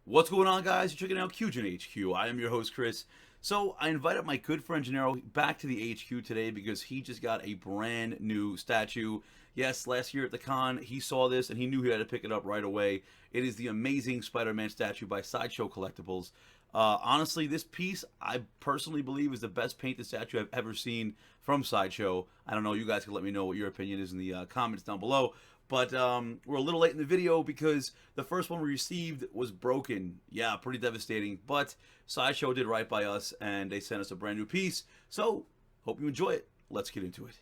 What's going on, guys? You're checking out QGinHQ. I am your host, Chris. So I invited my good friend Genaro back to the HQ today because he just got a brand new statue. Yes, last year at the con, he saw this and he knew he had to pick it up right away. It is the amazing Spider-Man statue by Sideshow Collectibles. Honestly, this piece, I personally believe, is the best painted statue I've ever seen from Sideshow. I don't know, you guys can let me know what your opinion is in the comments down below. But we're a little late in the video because the first one we received was broken. Yeah, pretty devastating. But Sideshow did right by us and they sent us a brand new piece. So, hope you enjoy it. Let's get into it.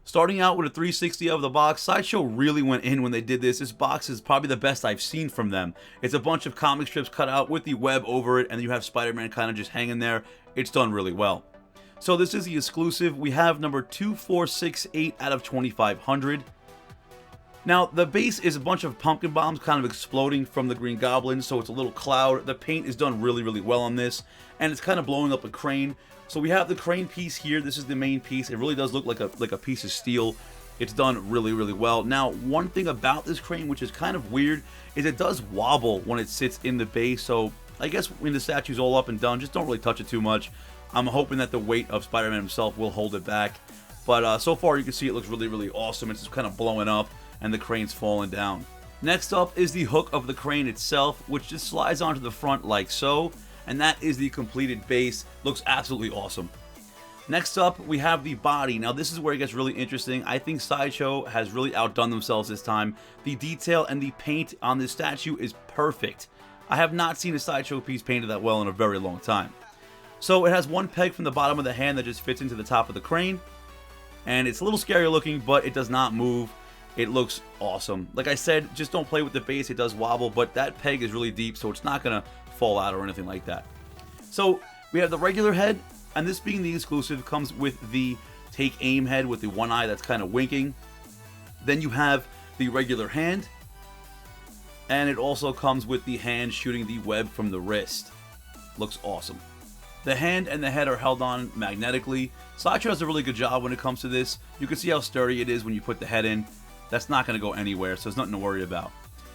Starting out with a 360 of the box, Sideshow really went in when they did this. This box is probably the best I've seen from them. It's a bunch of comic strips cut out with the web over it, and you have Spider-Man kind of just hanging there. It's done really well. So this is the exclusive. We have number 2468 out of 2500. Now, the base is a bunch of pumpkin bombs kind of exploding from the Green Goblin, so it's a little cloud. The paint is done really, really well on this, and it's kind of blowing up a crane. So we have the crane piece here. This is the main piece. It really does look like a piece of steel. It's done really, really well. Now, one thing about this crane, which is kind of weird, is it does wobble when it sits in the base. So I guess when the statue's all up and done, just don't really touch it too much. I'm hoping that the weight of Spider-Man himself will hold it back. But so far, you can see it looks really, really awesome. It's just kind of blowing up, and the crane's falling down. Next up is the hook of the crane itself, which just slides onto the front like so. And that is the completed base. Looks absolutely awesome. Next up, we have the body. Now, this is where it gets really interesting. I think Sideshow has really outdone themselves this time. The detail and the paint on this statue is perfect. I have not seen a Sideshow piece painted that well in a very long time. So it has one peg from the bottom of the hand that just fits into the top of the crane. And it's a little scary looking, but it does not move. It looks awesome. Like I said, just don't play with the base. It does wobble, but that peg is really deep, so it's not going to fall out or anything like that. So we have the regular head, and this being the exclusive comes with the take aim head with the one eye that's kind of winking. Then you have the regular hand, and it also comes with the hand shooting the web from the wrist. Looks awesome. The hand and the head are held on magnetically. Sideshow does a really good job when it comes to this. You can see how sturdy it is when you put the head in. That's not going to go anywhere, so there's nothing to worry about.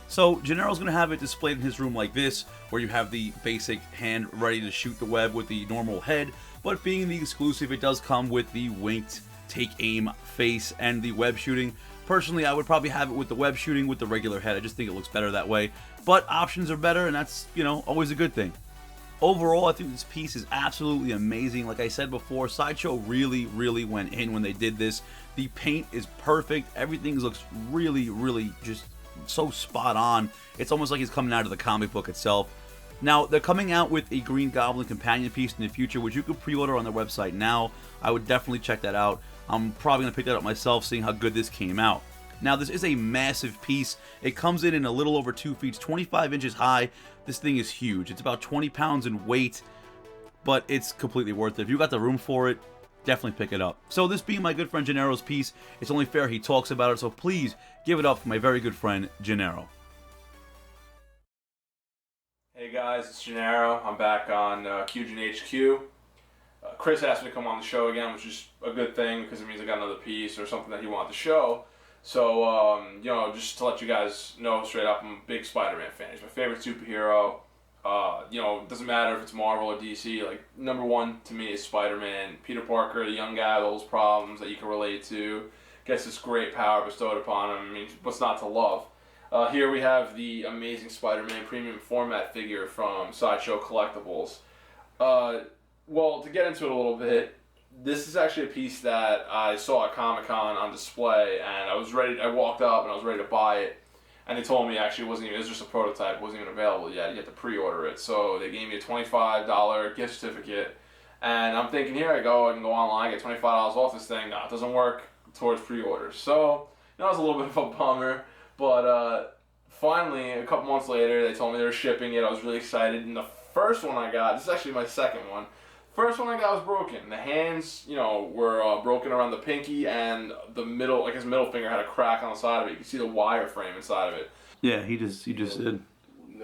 So Genaro's going to have it displayed in his room like this, where you have the basic hand ready to shoot the web with the normal head, but being the exclusive, it does come with the winked take aim face and the web shooting. Personally, I would probably have it with the web shooting with the regular head. I just think it looks better that way, but options are better, and that's, you know, always a good thing. Overall, I think this piece is absolutely amazing. Like I said before, Sideshow really, really went in when they did this. The paint is perfect. Everything looks really, really just so spot on. It's almost like he's coming out of the comic book itself. Now, they're coming out with a Green Goblin companion piece in the future, which you could pre-order on their website now. I would definitely check that out. I'm probably going to pick that up myself, seeing how good this came out. Now, this is a massive piece. It comes in a little over 2 feet, 25 inches high. This thing is huge. It's about 20 pounds in weight, but it's completely worth it. If you got the room for it, definitely pick it up. So this being my good friend Genaro's piece, it's only fair he talks about it, so please give it up for my very good friend Genaro. Hey guys, it's Genaro. I'm back on QGinHQ. Chris asked me to come on the show again, which is a good thing because it means I got another piece or something that he wanted to show. So, you know, just to let you guys know straight up, I'm a big Spider-Man fan. He's my favorite superhero. You know, it doesn't matter if it's Marvel or DC. Like, number one to me is Spider-Man. Peter Parker, the young guy with all those problems that you can relate to, gets this great power bestowed upon him. I mean, what's not to love? Here we have the amazing Spider-Man premium format figure from Sideshow Collectibles. Well, to get into it a little bit, this is actually a piece that I saw at Comic-Con on display, and I walked up and I was ready to buy it, and they told me actually it was just a prototype, it wasn't even available yet, you had to pre-order it. So they gave me a $25 gift certificate, and I'm thinking, here I go, I can go online, get $25 off this thing. No, it doesn't work towards pre-orders. So, you know, it was a little bit of a bummer, but finally, a couple months later, they told me they were shipping it. I was really excited, and the first one I got, this is actually my second one, first one I got was broken. The hands, you know, were broken around the pinky, and the middle, like his middle finger, had a crack on the side of it. You can see the wire frame inside of it. Yeah, he just did.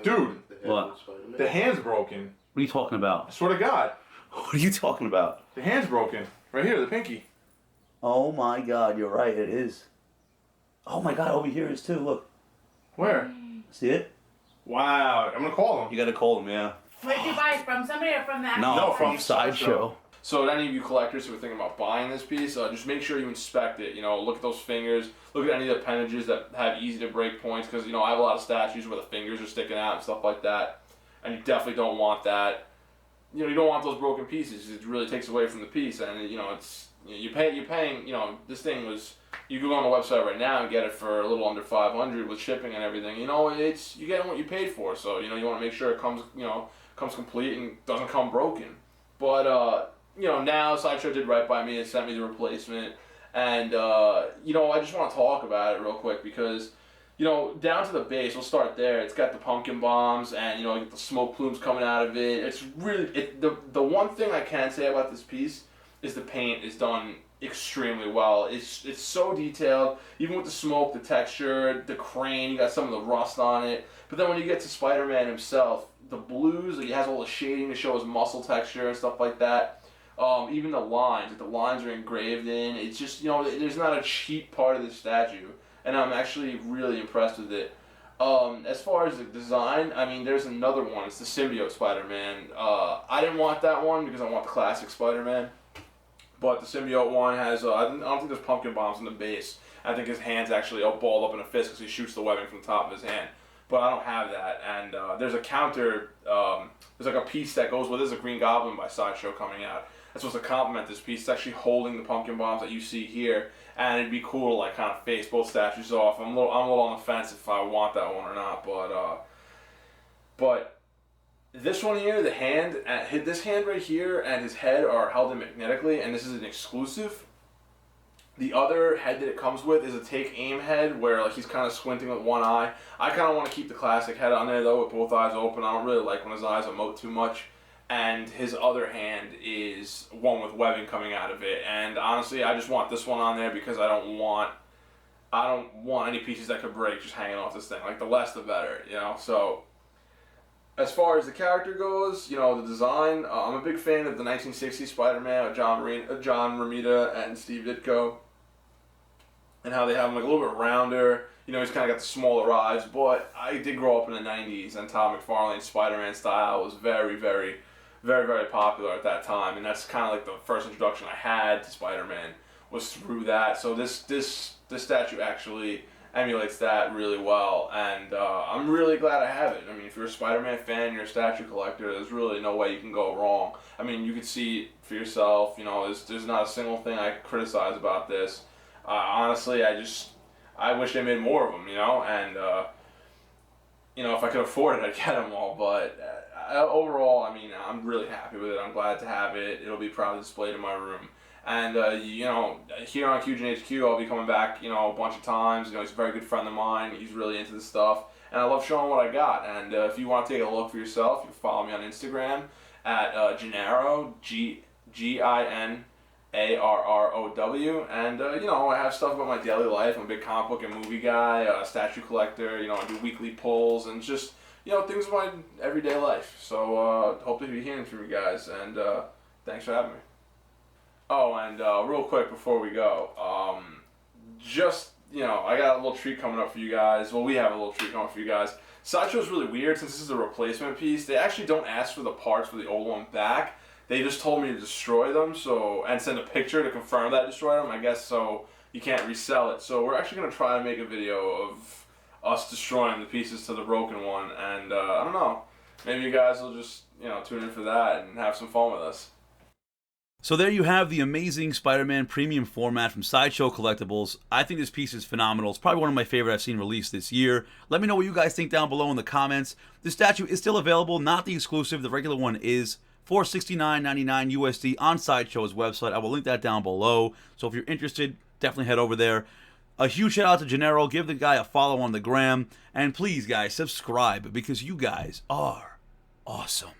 Dude, What? The hand's broken. What are you talking I about? swear to God. What are you talking about? The hand's broken. Right here, the pinky. Oh my God, you're right. It is. Oh my God, over here is too. Look. Where? See it? Wow. I'm gonna call him. You gotta call him, yeah. Where did you buy it from? Somebody or from the actual No, from place? Sideshow. So, any of you collectors who are thinking about buying this piece, just make sure you inspect it. You know, look at those fingers. Look at any of the appendages that have easy to break points, because you know I have a lot of statues where the fingers are sticking out and stuff like that, and you definitely don't want that. You know, you don't want those broken pieces. It really takes away from the piece, and you know it's you're paying. You know, this thing was. You can go on the website right now and get it for a little under $500 with shipping and everything. You know, it's you get what you paid for. So you know, you want to make sure it comes complete and doesn't come broken. But you know, now Sideshow did right by me and sent me the replacement. And, you know, I just want to talk about it real quick because, you know, down to the base, we'll start there. It's got the pumpkin bombs and, you know, you get the smoke plumes coming out of it. It's really, the one thing I can say about this piece is the paint is done extremely well. It's so detailed, even with the smoke, the texture, the crane, you got some of the rust on it. But then when you get to Spider-Man himself, the blues, he has all the shading to show his muscle texture and stuff like that. Even the lines are engraved in. It's just, you know, there's not a cheap part of the statue, and I'm actually really impressed with it. As far as the design, I mean, there's another one. It's the symbiote Spider-Man. I didn't want that one because I want the classic Spider-Man, but the symbiote one has, I don't think there's pumpkin bombs in the base. I think his hand's actually all balled up in a fist because he shoots the webbing from the top of his hand. But I don't have that, and there's a counter, there's like a piece that goes with it. There's a Green Goblin by Sideshow coming out. That's supposed to complement this piece. It's actually holding the pumpkin bombs that you see here, and it'd be cool to like kind of face both statues off. I'm a little on the fence if I want that one or not, but this one here, the hand, this hand right here and his head are held in magnetically, and this is an exclusive. The other head that it comes with is a take aim head where like he's kind of squinting with one eye. I kind of want to keep the classic head on there though with both eyes open. I don't really like when his eyes emote too much. And his other hand is one with webbing coming out of it. And honestly, I just want this one on there because I don't want any pieces that could break just hanging off this thing. Like the less the better, you know. So as far as the character goes, you know, the design, I'm a big fan of the 1960s Spider-Man with John Romita and Steve Ditko. And how they have him like a little bit rounder. You know, he's kind of got the smaller eyes, but I did grow up in the 90s, and Todd McFarlane's Spider-Man style was very, very, very, very popular at that time, and that's kind of like the first introduction I had to Spider-Man was through that. So this statue actually emulates that really well, and I'm really glad I have it. I mean, if you're a Spider-Man fan, you're a statue collector, there's really no way you can go wrong. I mean, you can see it for yourself. You know, there's not a single thing I criticize about this. Honestly, I wish they made more of them, you know, and, you know, if I could afford it, I'd get them all, but overall, I mean, I'm really happy with it. I'm glad to have it. It'll be proudly displayed in my room. And, you know, here on QGinHQ, I'll be coming back, you know, a bunch of times. You know, he's a very good friend of mine. He's really into this stuff, and I love showing what I got. And if you want to take a look for yourself, you can follow me on Instagram at Genaro, GINARROW, and you know, I have stuff about my daily life. I'm a big comic book and movie guy, statue collector. You know, I do weekly pulls and just, you know, things of my everyday life. So hope to be hearing from you guys, and thanks for having me. Oh, and real quick before we go, just, you know, I got a little treat coming up for you guys. Well, we have a little treat coming up for you guys. Sideshow's really weird since this is a replacement piece. They actually don't ask for the parts for the old one back. They just told me to destroy them, and send a picture to confirm that I destroyed them, I guess, so you can't resell it. So we're actually going to try to make a video of us destroying the pieces to the broken one, and I don't know, maybe you guys will just, you know, tune in for that and have some fun with us. So there you have the amazing Spider-Man premium format from Sideshow Collectibles. I think this piece is phenomenal. It's probably one of my favorite I've seen released this year. Let me know what you guys think down below in the comments. This statue is still available, not the exclusive. The regular one is for $69.99 USD on Sideshow's website. I will link that down below. So if you're interested, definitely head over there. A huge shout out to Genaro. Give the guy a follow on the gram. And please, guys, subscribe because you guys are awesome.